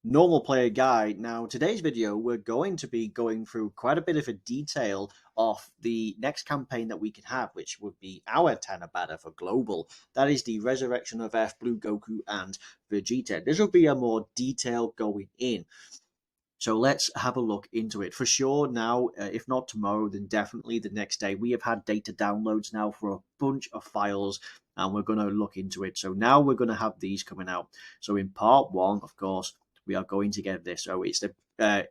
Normal player guide. Now, today's video, we're going to be going through quite a bit of a detail of the next campaign that we can have, which would be our Tanabata for global. That is the Resurrection of F, Blue Goku, and Vegeta. This will be a more detail going in. So let's have a look into it. For sure now, if not tomorrow, then definitely the next day. We have had data downloads now for a bunch of files, and we're going to look into it. So now we're going to have these coming out. So in part one, of course, we are going to get this. So it's the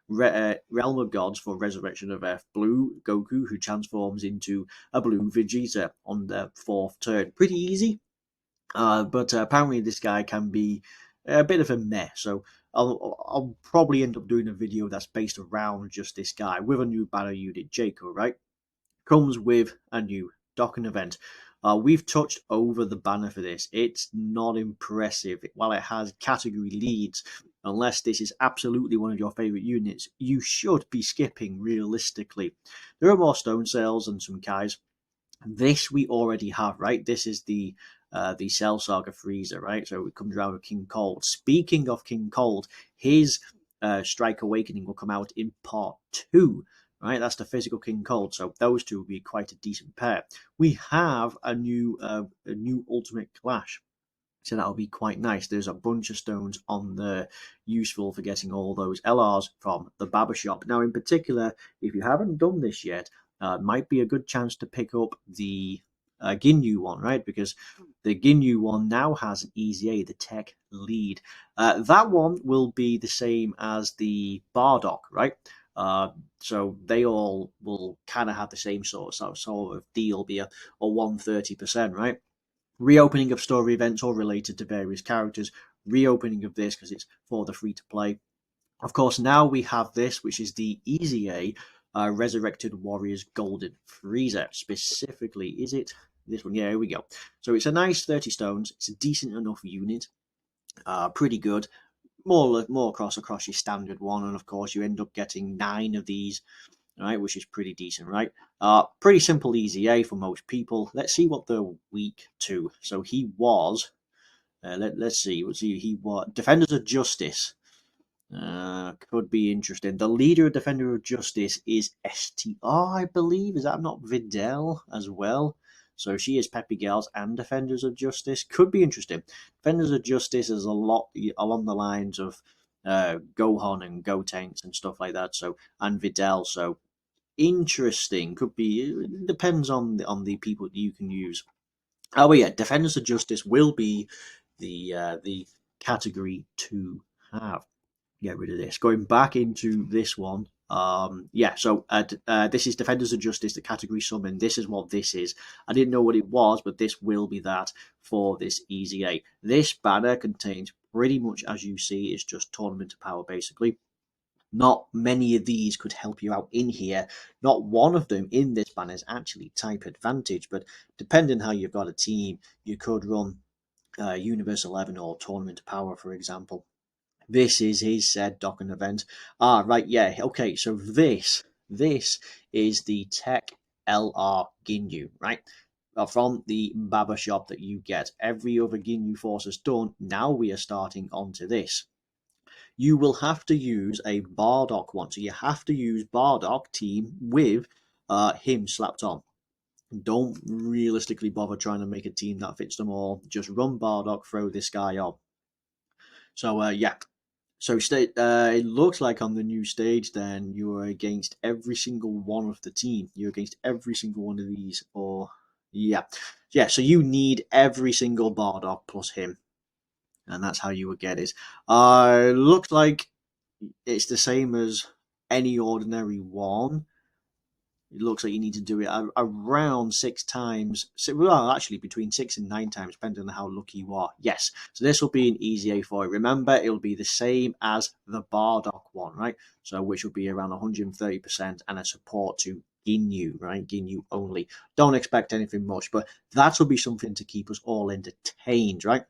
Realm of Gods for Resurrection of F. Blue Goku, who transforms into a blue Vegeta on the fourth turn. Pretty easy. But apparently this guy can be a bit of a mess. So I'll probably end up doing a video that's based around just this guy with a new banner unit, Jaco, right? Comes with a new docking event. We've touched over the banner for this. It's not impressive. While it has category leads, unless this is absolutely one of your favorite units, you should be skipping realistically. There are more stone cells and some Kais. This we already have, right? This is the Cell Saga Freezer, right? So it comes around with King Cold. Speaking of King Cold, his Strike Awakening will come out in part 2, right? That's the physical King Cold. So those two will be quite a decent pair. We have a new Ultimate Clash. So that'll be quite nice. There's a bunch of stones on there, useful for getting all those LRs from the barber shop. Now, in particular, if you haven't done this yet, might be a good chance to pick up the Ginyu one, right? Because the Ginyu one now has an Easy A, the tech lead. That one will be the same as the Bardock, right? So they all will kind of have the same sort of deal, be a 130%, right? Reopening of story events all related to various characters, reopening of this because it's for the free to play. Of course, now we have this, which is the Easy A Resurrected Warriors Golden Freezer. Specifically, is it this one? Yeah, here we go. So it's a nice 30 stones. It's a decent enough unit. Pretty good. More across your standard one, and of course you end up getting 9 of these, right, which is pretty decent, right? Pretty simple Easy A for most people. Let's see what they're weak to. So he was, let's see, he was Defenders of Justice. Could be interesting. The leader of Defender of Justice is STR, I believe. Is that not Videl as well? So she is Peppy Girls and Defenders of Justice. Could be interesting. Defenders of Justice is a lot along the lines of Gohan and Gotenks and stuff like that. So and Videl. So interesting. Could be. It depends on the people that you can use. Oh, but yeah, Defenders of Justice will be the category to have. Get rid of this. Going back into this one. Yeah, so this is Defenders of Justice, the category summon. This is what this is. I didn't know what it was, but this will be that for this Easy A. This banner contains pretty much, as you see, is just Tournament of Power, basically. Not many of these could help you out in here. Not one of them in this banner is actually type advantage, but depending how you've got a team, you could run Universe 11 or Tournament of Power, for example. This is his said docking event. Right, yeah, okay, so this is the Tech LR Ginyu, right? From the Baba shop that you get. Every other Ginyu force is done. Now we are starting onto this. You will have to use a Bardock one. So you have to use Bardock team with him slapped on. Don't realistically bother trying to make a team that fits them all. Just run Bardock, throw this guy on. So yeah, so it looks like on the new stage, then you are against every single one of the team. You're against every single one of these, or yeah, yeah. So you need every single Bardock plus him, and that's how you would get it. Looks like it's the same as any ordinary one. It looks like you need to do it around 6 times. Well, actually, between 6 and 9 times, depending on how lucky you are. Yes. So this will be an easy A for it. Remember, it'll be the same as the Bardock one, right? So which will be around 130% and a support to Ginyu, right? Ginyu only. Don't expect anything much, but that will be something to keep us all entertained, right?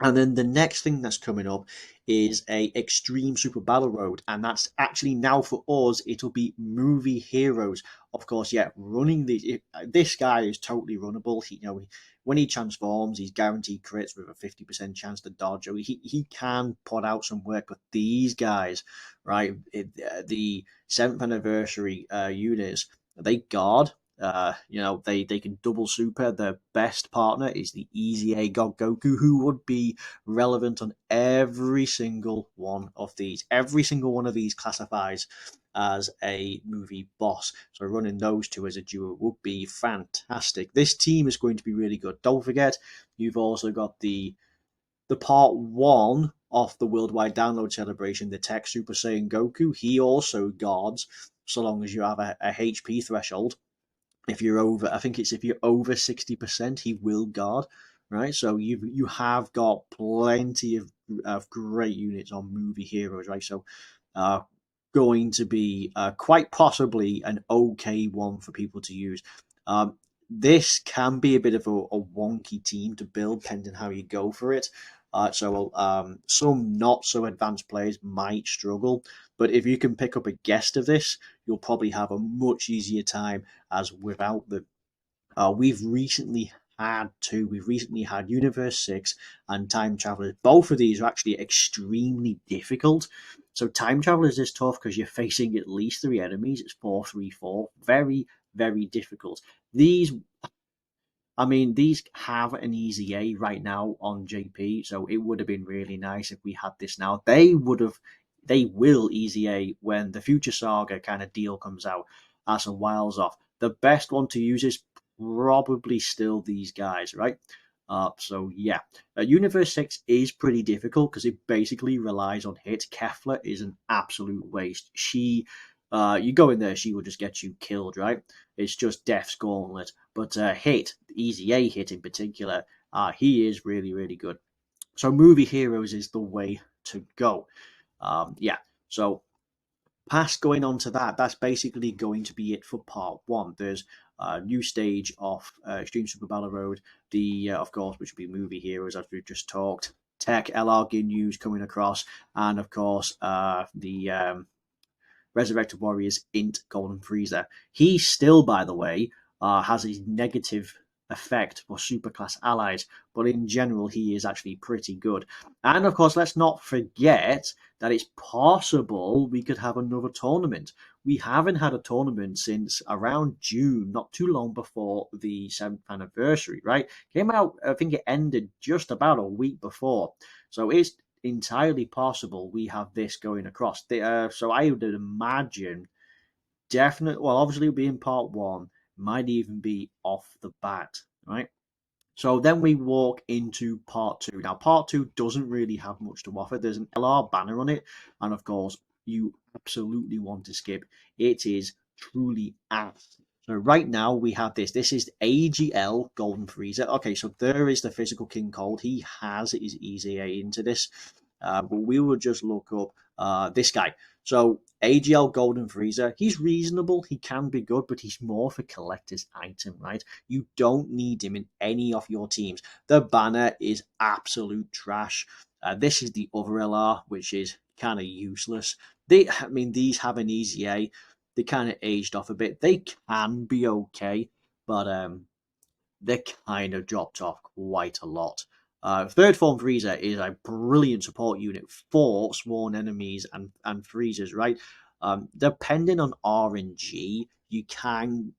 And then the next thing that's coming up is a Extreme Super Battle Road, and that's actually now for us. It'll be Movie Heroes, of course. Yeah, running this guy is totally runnable. When he transforms, he's guaranteed crits with a 50% chance to dodge. He can put out some work, but these guys, right? The seventh anniversary units, they guard. They can double super. Their best partner is the Easy A God Goku, who would be relevant on every single one of these. Every single one of these classifies as a movie boss. So running those two as a duo would be fantastic. This team is going to be really good. Don't forget, you've also got the part one of the worldwide download celebration, the Tech Super Saiyan Goku. He also guards so long as you have a HP threshold. If you're over, I think it's if you're over 60%, he will guard, right? So you have got plenty of great units on movie heroes, right? So uh, going to be quite possibly an okay one for people to use. Um, this can be a bit of a wonky team to build, depending how you go for it. So some not so advanced players might struggle, but if you can pick up a guest of this, you'll probably have a much easier time as without them. We've recently had two. We've recently had Universe 6 and Time Travelers. Both of these are actually extremely difficult. So Time Travelers is tough because you're facing at least three enemies. It's 4-3-4. Very, very difficult. These have an easy A right now on JP, so it would have been really nice if we had this now. They will easy A when the Future Saga kind of deal comes out. That's a whiles off. The best one to use is probably still these guys, right? So yeah, Universe 6 is pretty difficult because it basically relies on hit. Kefla is an absolute waste. You go in there, she will just get you killed, right? It's just Death's Gauntlet. But Hit, Easy A Hit in particular, he is really, really good. So Movie Heroes is the way to go. Yeah, so past going on to that, that's basically going to be it for part one. There's a new stage of Extreme Super Battle Road, of course, which will be Movie Heroes, as we've just talked. Tech, LR Ginyu's coming across, and of course, the Resurrected Warriors int Golden Freezer. He still, by the way, has a negative effect for superclass allies, but in general, he is actually pretty good. And of course, let's not forget that it's possible we could have another tournament. We haven't had a tournament since around June, not too long before the 7th anniversary, right? Came out, I think it ended just about a week before. So it's entirely possible we have this going across. So I would imagine definitely, well, obviously it'll be in part one, might even be off the bat, right? So then we walk into part two. Now, part two doesn't really have much to offer. There's an LR banner on it, and of course, you absolutely want to skip. It is truly ass. So right now we have this. This is AGL Golden Freezer. Okay, so there is the physical King Cold. He has his easy A into this. But we will just look up this guy. So AGL Golden Freezer, he's reasonable. He can be good, but he's more of a collector's item, right? You don't need him in any of your teams. The banner is absolute trash. This is the other LR, which is kind of useless. These have an easy A. They kind of aged off a bit. They can be okay, but they kind of dropped off quite a lot. Third Form Freezer is a brilliant support unit for sworn enemies and freezers, right? Depending on RNG, you can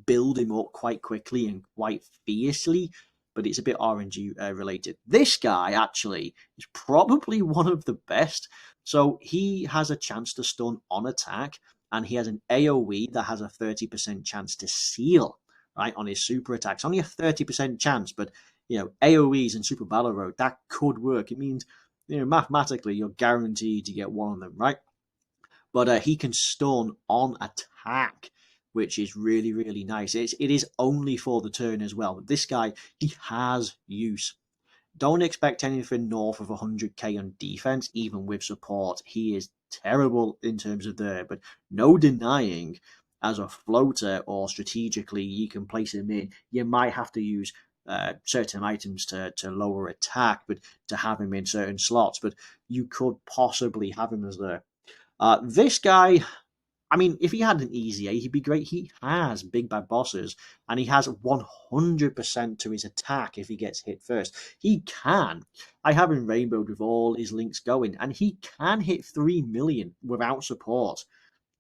build him up quite quickly and quite fiercely, but it's a bit RNG related. This guy actually is probably one of the best. So he has a chance to stun on attack, and he has an AoE that has a 30% chance to seal, right, on his super attacks. Only a 30% chance, but AoEs in Super Battle Road, that could work. It means, mathematically, you're guaranteed to get one of them, right? But he can stun on attack, which is really, really nice. It is only for the turn as well. This guy, he has use. Don't expect anything north of 100k on defense, even with support. He is terrible in terms of there, but no denying as a floater or strategically you can place him in. You might have to use certain items to lower attack, but to have him in certain slots. But you could possibly have him as there. This guy, I mean, if he had an easy A, he'd be great. He has big bad bosses, and he has 100% to his attack if he gets hit first. He can. I have him rainbowed with all his links going, and he can hit 3 million without support,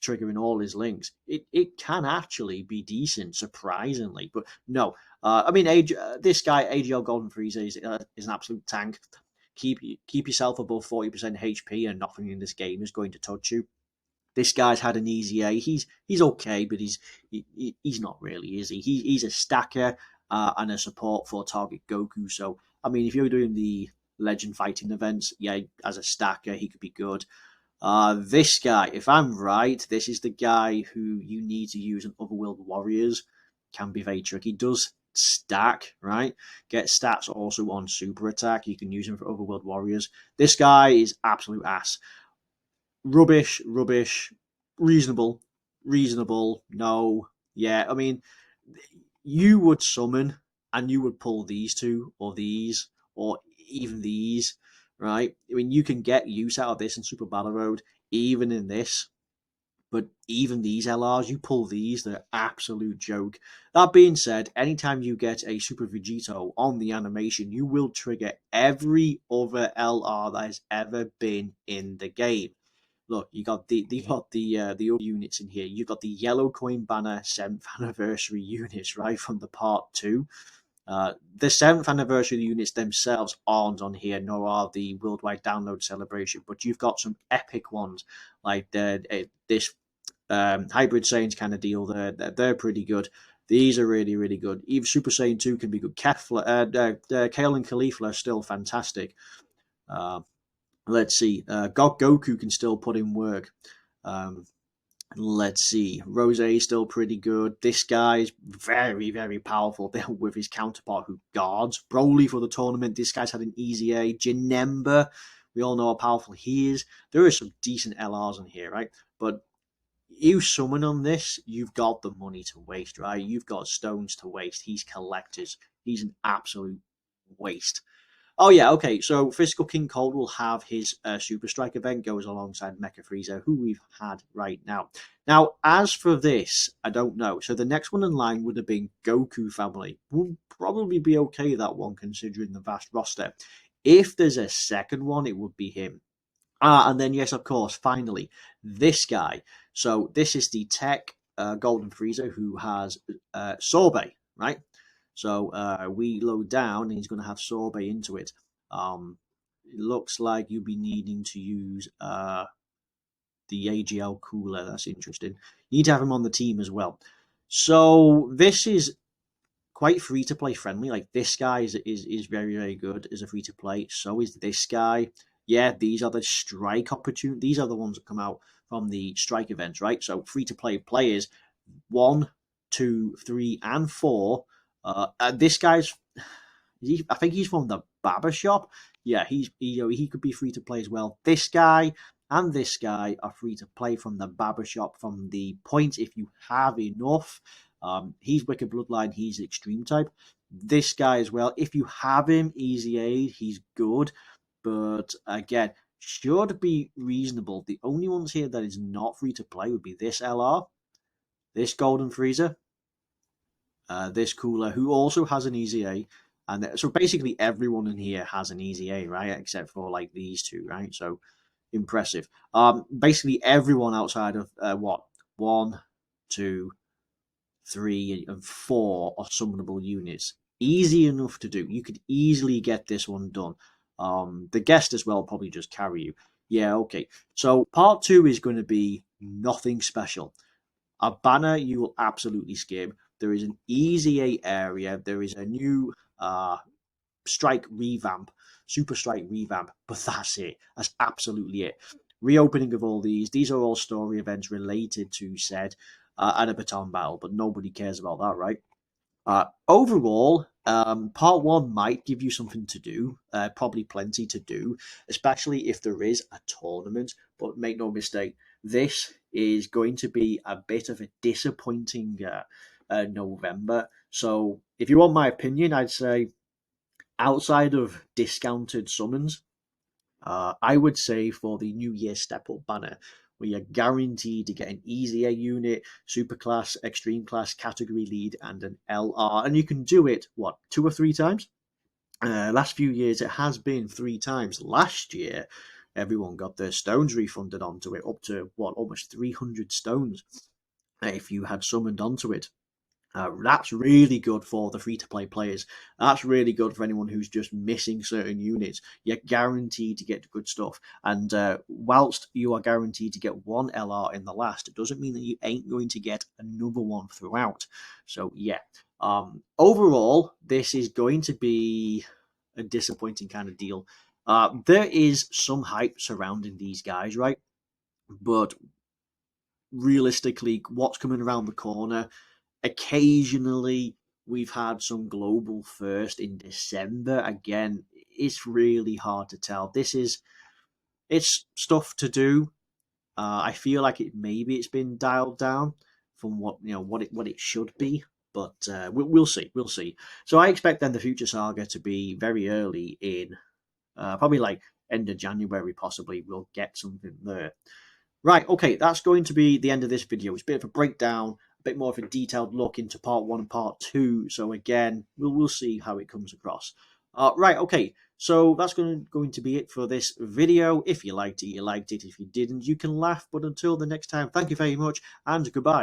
triggering all his links. It can actually be decent, surprisingly. But no, I mean, this guy, AGL Golden Frieza, is an absolute tank. Keep yourself above 40% HP, and nothing in this game is going to touch you. This guy's had an easy A. He's okay, but he's not really, is he? He's a stacker and a support for target Goku. So I mean, if you're doing the legend fighting events, yeah, as a stacker, he could be good. This guy, if I'm right, this is the guy who you need to use in Otherworld Warriors. Can be very tricky. Does stack, right? Get stats also on super attack. You can use him for Otherworld Warriors. This guy is absolute ass. Rubbish, rubbish, reasonable, reasonable, no, yeah. I mean, you would summon and you would pull these two or even these, right? I mean, you can get use out of this in Super Battle Road, even in this. But even these LRs, you pull these, they're absolute joke. That being said, anytime you get a Super Vegito on the animation, you will trigger every other LR that has ever been in the game. Look, you got the other units in here. You've got the Yellow Coin Banner 7th anniversary units, right, from the part 2. The 7th anniversary units themselves aren't on here, nor are the worldwide download celebration. But you've got some epic ones like this Hybrid Saiyans kind of deal. They're pretty good. These are really, really good. Even Super Saiyan 2 can be good. Kale and Caulifla are still fantastic. Uh, let's see. Goku can still put in work. Um, let's see. Rose is still pretty good. This guy's very, very powerful with his counterpart who guards. Broly for the tournament. This guy's had an easy A. Janemba, we all know how powerful he is. There are some decent LRs in here, right? But you summon on this, you've got the money to waste, right? You've got stones to waste. He's collectors. He's an absolute waste. Oh yeah, okay. So Physical King Cold will have his Super Strike event goes alongside Mecha Frieza, who we've had right now. Now, as for this, I don't know. So the next one in line would have been Goku Family. Will probably be okay that one considering the vast roster. If there's a second one, it would be him. And then yes, of course, finally this guy. So this is the Tech Golden Frieza who has Sorbet, right? So we load down, and he's going to have sorbet into it. It looks like you'll be needing to use the AGL cooler. That's interesting. You need to have him on the team as well. So this is quite free to play friendly. Like this guy is very, very good as a free to play. So is this guy. Yeah, these are the strike opportunities. These are the ones that come out from the strike events, right? So free to play players 1, 2, 3, and 4. This guy's, I think he's from the barber shop. Yeah, he could be free to play as well. This guy and this guy are free to play from the barber shop from the point if you have enough. He's Wicked Bloodline. He's Extreme type. This guy as well. If you have him, Easy Aid. He's good, but again, should be reasonable. The only ones here that is not free to play would be this LR, this Golden Freezer, this cooler, who also has an easy A. And so basically everyone in here has an easy A, right? Except for like these two, right? So impressive. Basically everyone outside of what? 1, 2, 3, and 4 are summonable units. Easy enough to do. You could easily get this one done. The guest as well probably just carry you. Yeah, okay. So part 2 is going to be nothing special. A banner you will absolutely skip. There is an easy A area. There is a new strike revamp, super strike revamp, but that's it. That's absolutely it. Reopening of all these. These are all story events related to said and a baton battle, but nobody cares about that, right? Overall, part 1 might give you something to do, probably plenty to do, especially if there is a tournament. But make no mistake, this is going to be a bit of a disappointing November. So if you want my opinion, I'd say outside of discounted summons, I would say for the New Year Step Up banner, where you're guaranteed to get an easy A unit, super class, extreme class, category lead, and an LR, and you can do it what 2 or 3 times. Last few years, it has been 3 times. Last year, everyone got their stones refunded onto it, up to what almost 300 stones if you had summoned onto it. That's really good for the free to play players. That's really good for anyone who's just missing certain units. You're guaranteed to get good stuff. And whilst you are guaranteed to get one LR in the last, it doesn't mean that you ain't going to get another one throughout. So, yeah. Overall, this is going to be a disappointing kind of deal. There is some hype surrounding these guys, right? But realistically, what's coming around the corner? Occasionally, we've had some global first in December. Again, it's really hard to tell. It's stuff to do. I feel like maybe it's been dialed down from what it should be, but we'll see. We'll see. So I expect then the Future Saga to be very early in, probably like end of January. Possibly we'll get something there. Right, okay, that's going to be the end of this video. It's a bit of a breakdown, a bit more of a detailed look into part 1 and part 2. So again, we'll see how it comes across. Right, okay, so that's going to be it for this video. If you liked it, you liked it. If you didn't, you can laugh. But until the next time, thank you very much, and goodbye.